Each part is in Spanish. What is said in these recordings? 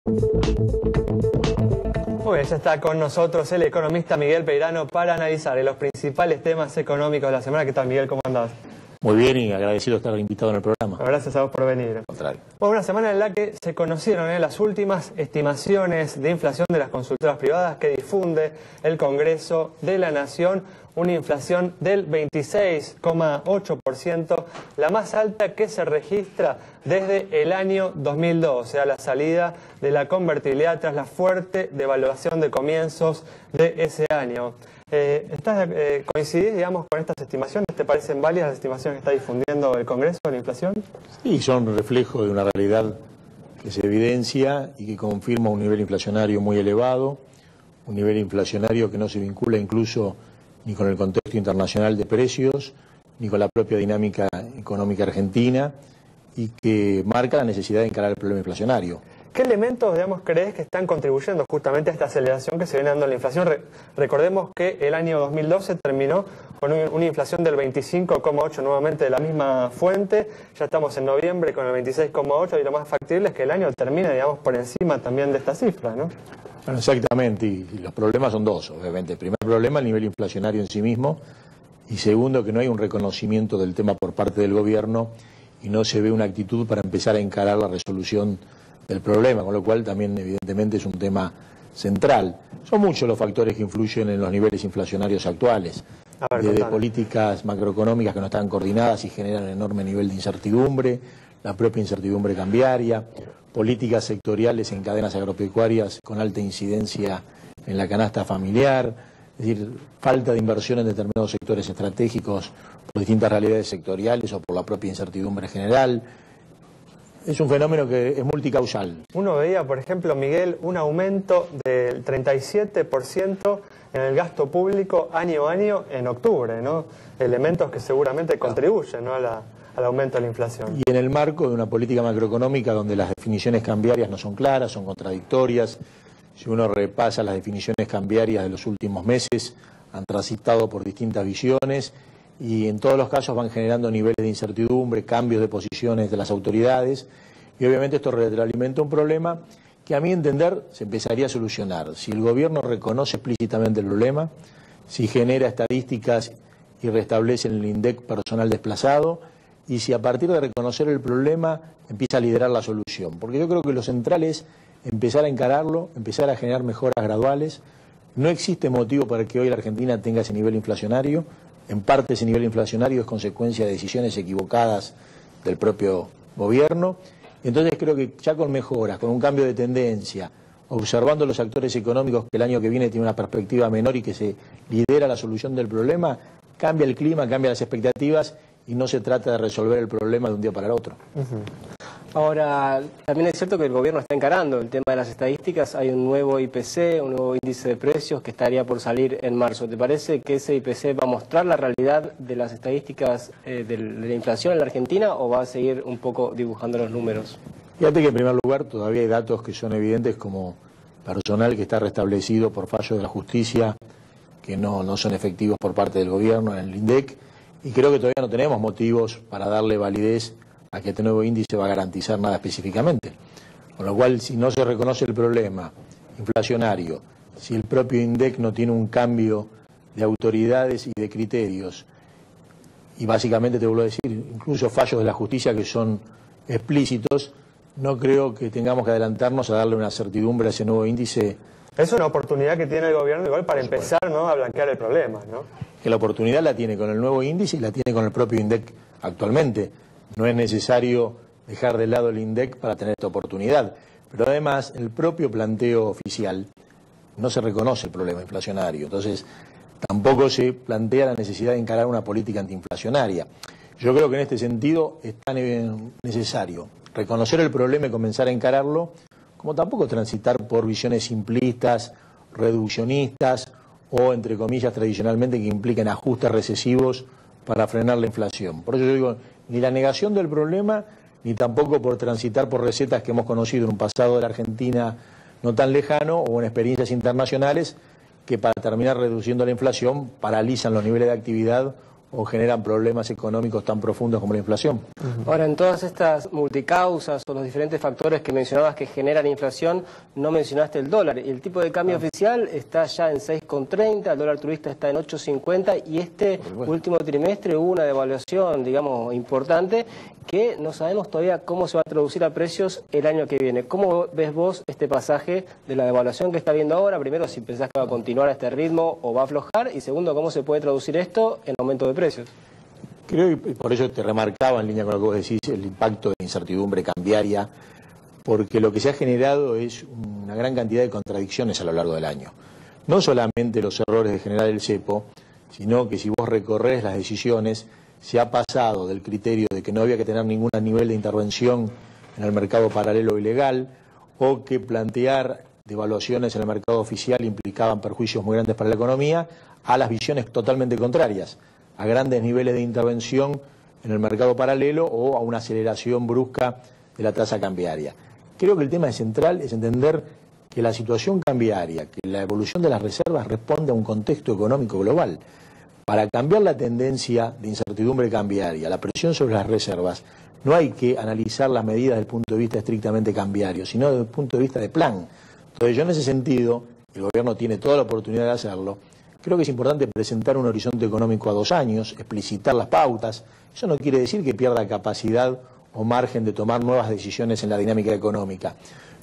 Muy bien, ya está con nosotros el economista Miguel Peirano para analizar los principales temas económicos de la semana. ¿Qué tal, Miguel? ¿Cómo andás? Muy bien y agradecido estar invitado en el programa. Gracias a vos por venir. Contrario. Bueno, una semana en la que se conocieron las últimas estimaciones de inflación de las consultoras privadas que difunde el Congreso de la Nación. Una inflación del 26,8%, la más alta que se registra desde el año 2002, o sea, la salida de la convertibilidad tras la fuerte devaluación de comienzos de ese año. ¿Coincidís, digamos, con estas estimaciones? ¿Te parecen válidas las estimaciones que está difundiendo el Congreso de la inflación? Sí, son reflejo de una realidad que se evidencia y que confirma un nivel inflacionario muy elevado, un nivel inflacionario que no se vincula incluso ni con el contexto internacional de precios, ni con la propia dinámica económica argentina, y que marca la necesidad de encarar el problema inflacionario. ¿Qué elementos, digamos, crees que están contribuyendo justamente a esta aceleración que se viene dando en la inflación? Recordemos que el año 2012 terminó con una inflación del 25,8 nuevamente de la misma fuente. Ya estamos en noviembre con el 26,8 y lo más factible es que el año termine, digamos, por encima también de esta cifra, ¿no? Bueno, exactamente, y los problemas son dos, obviamente. El primer problema, el nivel inflacionario en sí mismo, y segundo, que no hay un reconocimiento del tema por parte del gobierno y no se ve una actitud para empezar a encarar la resolución del problema, con lo cual también evidentemente es un tema central. Son muchos los factores que influyen en los niveles inflacionarios actuales, desde políticas macroeconómicas que no están coordinadas y generan un enorme nivel de incertidumbre, la propia incertidumbre cambiaria, políticas sectoriales en cadenas agropecuarias con alta incidencia en la canasta familiar, es decir, falta de inversión en determinados sectores estratégicos por distintas realidades sectoriales o por la propia incertidumbre general. Es un fenómeno que es multicausal. Uno veía, por ejemplo, Miguel, un aumento del 37% en el gasto público año a año en octubre, ¿no? Elementos que seguramente contribuyen, ¿no?, al aumento de la inflación. Y en el marco de una política macroeconómica donde las definiciones cambiarias no son claras, son contradictorias. Si uno repasa las definiciones cambiarias de los últimos meses, han transitado por distintas visiones y en todos los casos van generando niveles de incertidumbre, cambios de posiciones de las autoridades, y obviamente esto retroalimenta un problema que a mi entender se empezaría a solucionar. Si el gobierno reconoce explícitamente el problema, si genera estadísticas y restablece el INDEC personal desplazado, y si a partir de reconocer el problema empieza a liderar la solución. Porque yo creo que lo central es empezar a encararlo, empezar a generar mejoras graduales. No existe motivo para que hoy la Argentina tenga ese nivel inflacionario. En parte ese nivel inflacionario es consecuencia de decisiones equivocadas del propio gobierno. Entonces creo que ya con mejoras, con un cambio de tendencia, observando los actores económicos que el año que viene tiene una perspectiva menor y que se lidera la solución del problema, cambia el clima, cambia las expectativas y no se trata de resolver el problema de un día para el otro. Ahora, también es cierto que el gobierno está encarando el tema de las estadísticas. Hay un nuevo IPC, un nuevo índice de precios que estaría por salir en marzo. ¿Te parece que ese IPC va a mostrar la realidad de las estadísticas de la inflación en la Argentina o va a seguir un poco dibujando los números? Fíjate que en primer lugar todavía hay datos que son evidentes como personal que está restablecido por fallo de la justicia, que no son efectivos por parte del gobierno en el INDEC, y creo que todavía no tenemos motivos para darle validez a que este nuevo índice va a garantizar nada específicamente. Con lo cual, si no se reconoce el problema inflacionario, si el propio INDEC no tiene un cambio de autoridades y de criterios, y básicamente te vuelvo a decir, incluso fallos de la justicia que son explícitos, no creo que tengamos que adelantarnos a darle una certidumbre a ese nuevo índice. Es una oportunidad que tiene el gobierno igual para empezar, ¿no?, a blanquear el problema, ¿no? Que la oportunidad la tiene con el nuevo índice y la tiene con el propio INDEC actualmente. No es necesario dejar de lado el INDEC para tener esta oportunidad. Pero además, el propio planteo oficial no se reconoce el problema inflacionario. Entonces, tampoco se plantea la necesidad de encarar una política antiinflacionaria. Yo creo que en este sentido es tan necesario reconocer el problema y comenzar a encararlo, como tampoco transitar por visiones simplistas, reduccionistas o, entre comillas, tradicionalmente que impliquen ajustes recesivos para frenar la inflación. Por eso yo digo, ni la negación del problema, ni tampoco por transitar por recetas que hemos conocido en un pasado de la Argentina no tan lejano o en experiencias internacionales que para terminar reduciendo la inflación paralizan los niveles de actividad o generan problemas económicos tan profundos como la inflación. Ahora, en todas estas multicausas o los diferentes factores que mencionabas que generan inflación, no mencionaste el dólar. Y el tipo de cambio oficial está ya en 6,30, el dólar turista está en 8,50 y este último trimestre hubo una devaluación, digamos, importante que no sabemos todavía cómo se va a traducir a precios el año que viene. ¿Cómo ves vos este pasaje de la devaluación que está viendo ahora? Primero, si pensás que va a continuar a este ritmo o va a aflojar, y segundo, ¿cómo se puede traducir esto en aumento de precios? Creo, y por eso te remarcaba en línea con lo que vos decís, el impacto de incertidumbre cambiaria, porque lo que se ha generado es una gran cantidad de contradicciones a lo largo del año. No solamente los errores de generar el cepo, sino que si vos recorres las decisiones, se ha pasado del criterio de que no había que tener ningún nivel de intervención en el mercado paralelo ilegal, o que plantear devaluaciones en el mercado oficial implicaban perjuicios muy grandes para la economía, a las visiones totalmente contrarias, a grandes niveles de intervención en el mercado paralelo o a una aceleración brusca de la tasa cambiaria. Creo que el tema central es entender que la situación cambiaria, que la evolución de las reservas responde a un contexto económico global. Para cambiar la tendencia de incertidumbre cambiaria, la presión sobre las reservas, no hay que analizar las medidas desde el punto de vista estrictamente cambiario, sino desde el punto de vista de plan. Entonces yo en ese sentido, el gobierno tiene toda la oportunidad de hacerlo, creo que es importante presentar un horizonte económico a 2 años, explicitar las pautas. Eso no quiere decir que pierda capacidad o margen de tomar nuevas decisiones en la dinámica económica,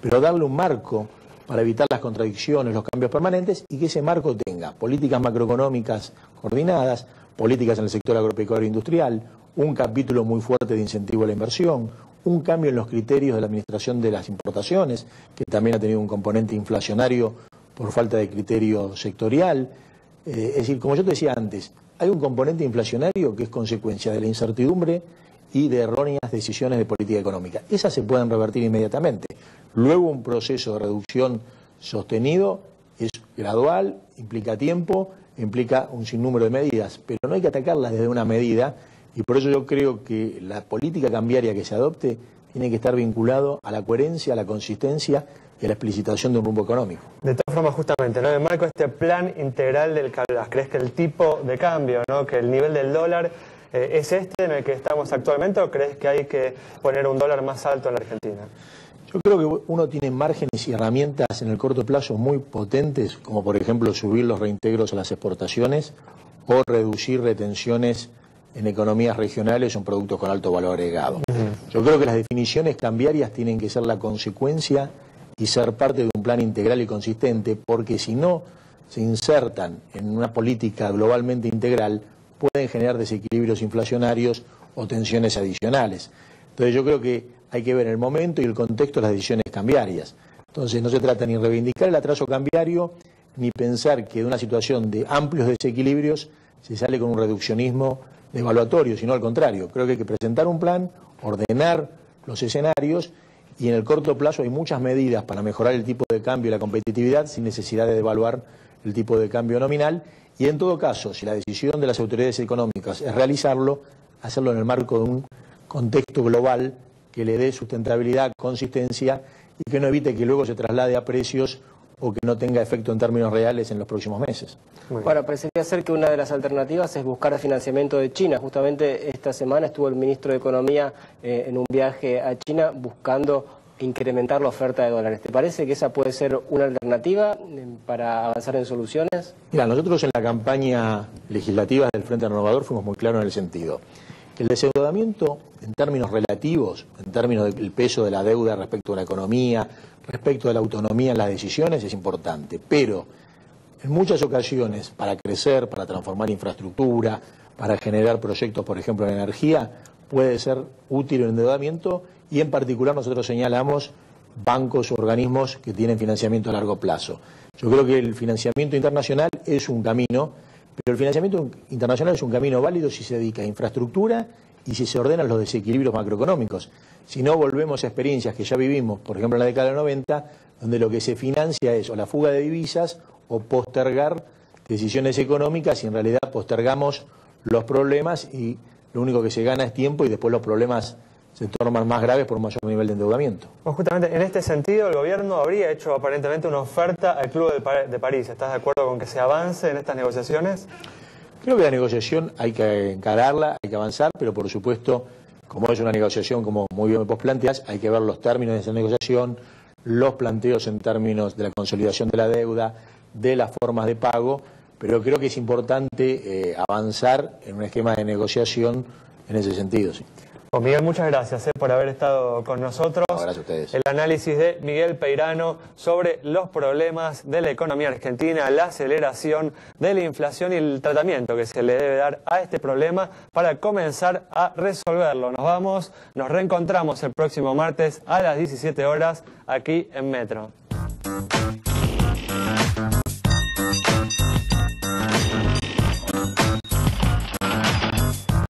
pero darle un marco para evitar las contradicciones, los cambios permanentes, y que ese marco tenga políticas macroeconómicas coordinadas, políticas en el sector agropecuario industrial, un capítulo muy fuerte de incentivo a la inversión, un cambio en los criterios de la administración de las importaciones, que también ha tenido un componente inflacionario por falta de criterio sectorial. Es decir, como yo te decía antes, hay un componente inflacionario que es consecuencia de la incertidumbre y de erróneas decisiones de política económica. Esas se pueden revertir inmediatamente. Luego un proceso de reducción sostenido es gradual, implica tiempo, implica un sinnúmero de medidas, pero no hay que atacarlas desde una medida, y por eso yo creo que la política cambiaria que se adopte tiene que estar vinculado a la coherencia, a la consistencia y a la explicitación de un rumbo económico. De todas formas, justamente, ¿no? En marco de este plan integral del que hablas, ¿crees que el tipo de cambio, ¿no? que el nivel del dólar es este en el que estamos actualmente, o crees que hay que poner un dólar más alto en la Argentina? Yo creo que uno tiene márgenes y herramientas en el corto plazo muy potentes, como por ejemplo subir los reintegros a las exportaciones o reducir retenciones en economías regionales o en productos con alto valor agregado. Yo creo que las definiciones cambiarias tienen que ser la consecuencia y ser parte de un plan integral y consistente, porque si no se insertan en una política globalmente integral, pueden generar desequilibrios inflacionarios o tensiones adicionales. Entonces yo creo que hay que ver el momento y el contexto de las decisiones cambiarias. Entonces no se trata ni de reivindicar el atraso cambiario, ni pensar que de una situación de amplios desequilibrios se sale con un reduccionismo devaluatorio, sino al contrario. Creo que hay que presentar un plan, ordenar los escenarios, y en el corto plazo hay muchas medidas para mejorar el tipo de cambio y la competitividad sin necesidad de devaluar el tipo de cambio nominal, y en todo caso, si la decisión de las autoridades económicas es realizarlo, hacerlo en el marco de un contexto global que le dé sustentabilidad, consistencia, y que no evite que luego se traslade a precios o que no tenga efecto en términos reales en los próximos meses. Bueno, parecería ser que una de las alternativas es buscar financiamiento de China. Justamente esta semana estuvo el ministro de Economía en un viaje a China buscando incrementar la oferta de dólares. ¿Te parece que esa puede ser una alternativa para avanzar en soluciones? Mira, nosotros en la campaña legislativa del Frente Renovador fuimos muy claros en el sentido que el desendeudamiento en términos relativos, en términos del peso de la deuda respecto a la economía, respecto de la autonomía en las decisiones, es importante, pero en muchas ocasiones para crecer, para transformar infraestructura, para generar proyectos, por ejemplo, en energía, puede ser útil el endeudamiento, y en particular nosotros señalamos bancos o organismos que tienen financiamiento a largo plazo. Yo creo que el financiamiento internacional es un camino, pero el financiamiento internacional es un camino válido si se dedica a infraestructura y si se ordenan los desequilibrios macroeconómicos. Si no, volvemos a experiencias que ya vivimos, por ejemplo en la década del 90, donde lo que se financia es o la fuga de divisas o postergar decisiones económicas, y en realidad postergamos los problemas y lo único que se gana es tiempo, y después los problemas se tornan más graves por un mayor nivel de endeudamiento. Pues justamente en este sentido el gobierno habría hecho aparentemente una oferta al Club de París. ¿Estás de acuerdo con que se avance en estas negociaciones? Creo que la negociación hay que encararla, hay que avanzar, pero por supuesto, como es una negociación, como muy bien vos planteás, hay que ver los términos de esa negociación, los planteos en términos de la consolidación de la deuda, de las formas de pago, pero creo que es importante avanzar en un esquema de negociación en ese sentido. Sí. Pues Miguel, muchas gracias por haber estado con nosotros. No, gracias a ustedes. El análisis de Miguel Peirano sobre los problemas de la economía argentina, la aceleración de la inflación y el tratamiento que se le debe dar a este problema para comenzar a resolverlo. Nos reencontramos el próximo martes a las 17 horas aquí en Metro.